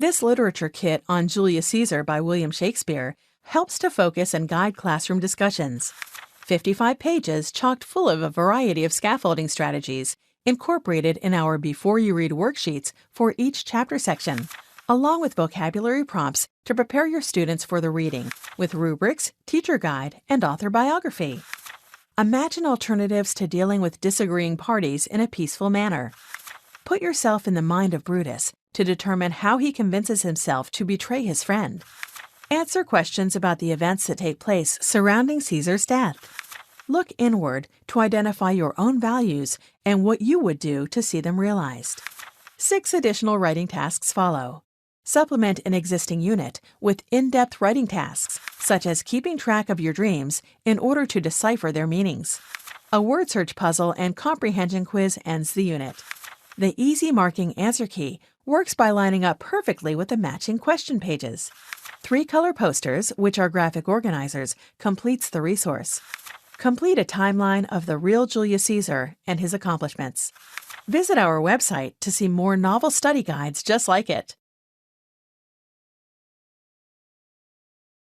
This literature kit on Julius Caesar by William Shakespeare helps to focus and guide classroom discussions. 55 pages chocked full of a variety of scaffolding strategies incorporated in our Before You Read worksheets for each chapter section, along with vocabulary prompts to prepare your students for the reading, with rubrics, teacher guide, and author biography. Imagine alternatives to dealing with disagreeing parties in a peaceful manner. Put yourself in the mind of Brutus to determine how he convinces himself to betray his friend. Answer questions about the events that take place surrounding Caesar's death. Look inward to identify your own values and what you would do to see them realized. 6 additional writing tasks follow. Supplement an existing unit with in-depth writing tasks, such as keeping track of your dreams in order to decipher their meanings. A word search puzzle and comprehension quiz ends the unit. The easy marking answer key works by lining up perfectly with the matching question pages. 3 color posters, which are graphic organizers, completes the resource. Complete a timeline of the real Julius Caesar and his accomplishments. Visit our website to see more novel study guides just like it.